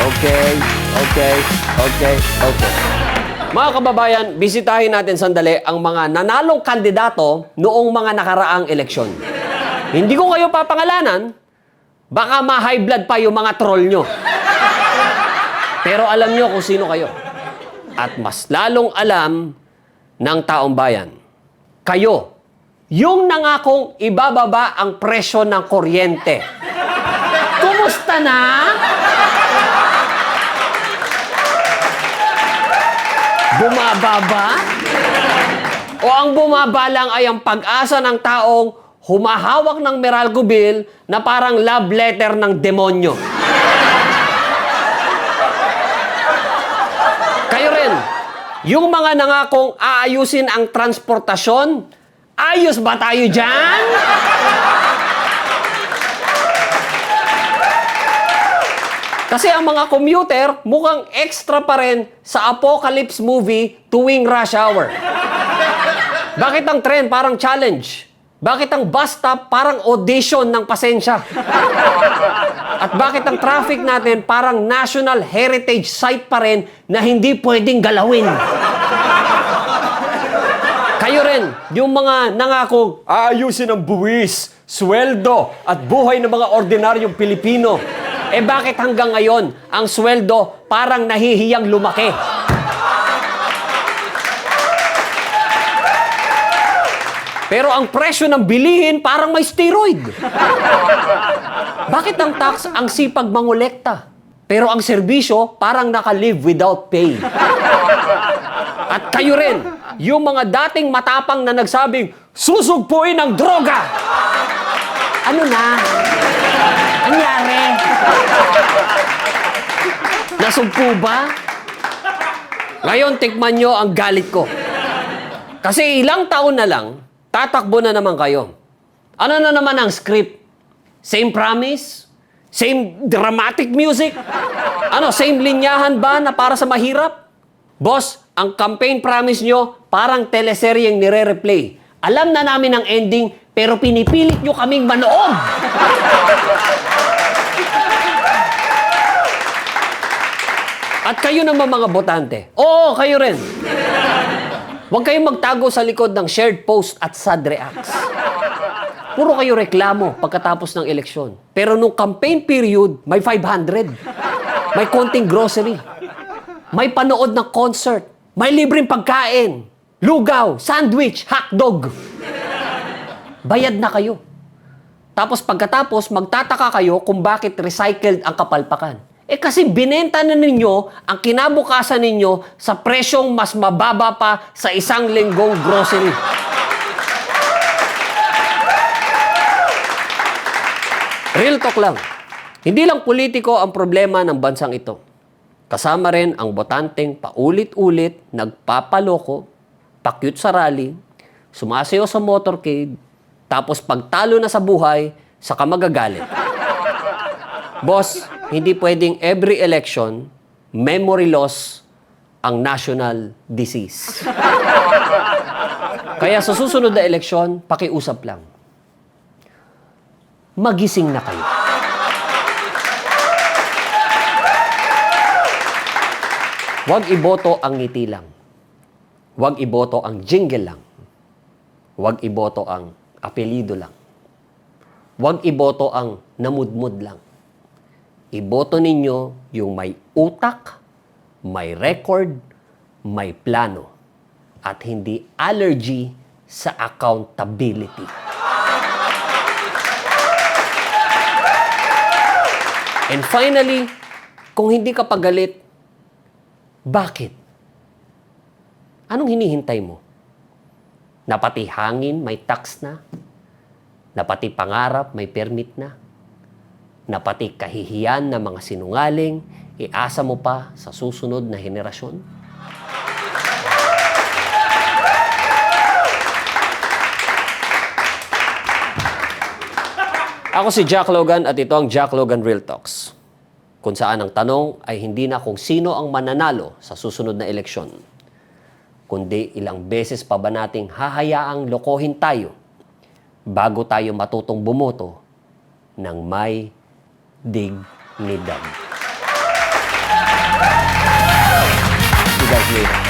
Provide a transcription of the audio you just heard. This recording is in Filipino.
Okay, okay, okay, okay. Mga kababayan, bisitahin natin sandali ang mga nanalong kandidato noong mga nakaraang eleksyon. Hindi ko kayo papangalanan, baka ma-high blood pa yung mga troll nyo. Pero alam nyo kung sino kayo. At mas lalong alam ng taong bayan. Kayo, yung nangakong ibababa ang presyo ng kuryente. Kumusta na? Bumaba ba? O ang bumaba lang ay ang pag-asa ng taong humahawak ng Meralco bill na parang love letter ng demonyo? Kayo rin, yung mga nangakong aayusin ang transportasyon, ayos ba tayo dyan? Kasi ang mga commuter mukhang extra pa rin sa apocalypse movie tuwing rush hour. Bakit ang tren parang challenge? Bakit ang bus stop parang audition ng pasensya? At bakit ang traffic natin parang national heritage site pa rin na hindi pwedeng galawin? Kayo rin, yung mga nangakong aayusin ang buwis, sweldo at buhay ng mga ordinaryong Pilipino. Eh bakit hanggang ngayon, ang sweldo parang nahihiyang lumaki? Pero ang presyo ng bilihin parang may steroid. Bakit ang tax ang sipag mangolekta? Pero ang serbisyo parang naka-live without pay. At kayo rin, yung mga dating matapang na nagsabing, susugpuin ang droga! Ano na? Anyari? Nasugpo ba? Ngayon, tikman nyo ang galit ko. Kasi ilang taon na lang, tatakbo na naman kayo. Ano na naman ang script? Same promise? Same dramatic music? Ano, same linyahan ba na para sa mahirap? Boss, ang campaign promise nyo parang teleseryeng nire-replay. Alam na namin ang ending, pero pinipilit nyo kaming manood. At kayo naman mga botante. Oo, kayo rin. Huwag kayong magtago sa likod ng shared post at sad reacts. Puro kayo reklamo pagkatapos ng eleksyon. Pero nung campaign period, may 500. May konting grocery. May panood ng concert. May libreng pagkain. Lugaw, sandwich, hotdog. Bayad na kayo. Tapos pagkatapos, magtataka kayo kung bakit recycled ang kapalpakan. Eh kasi binenta na ninyo ang kinabukasan ninyo sa presyong mas mababa pa sa isang linggong grocery. Real talk lang. Hindi lang politiko ang problema ng bansang ito. Kasama rin ang botanteng paulit-ulit nagpapaloko, pakyut sa rally, sumasayaw sa motorcade, tapos pagtalo na sa buhay, saka magagalit. Boss, hindi pwedeng every election, memory loss ang national disease. Kaya sa susunod na eleksyon, pakiusap lang. Magising na kayo. Huwag iboto ang ngiti lang. Huwag iboto ang jingle lang. Huwag iboto ang apelido lang. Huwag iboto ang namudmud lang. Iboto ninyo yung may utak, may record, may plano, at hindi allergy sa accountability. And finally, kung hindi ka pagalit, bakit? Anong hinihintay mo? Na pati hangin may tax na? Na pati pangarap may permit na? Na pati kahihiyan ng mga sinungaling, iasa mo pa sa susunod na henerasyon? Ako si Jack Logan at ito ang Jack Logan Real Talks. Kung saan ang tanong ay hindi na kung sino ang mananalo sa susunod na eleksyon, kundi ilang beses pa ba nating hahayaang lokohin tayo bago tayo matutong bumoto ng may dignidad. See you guys later.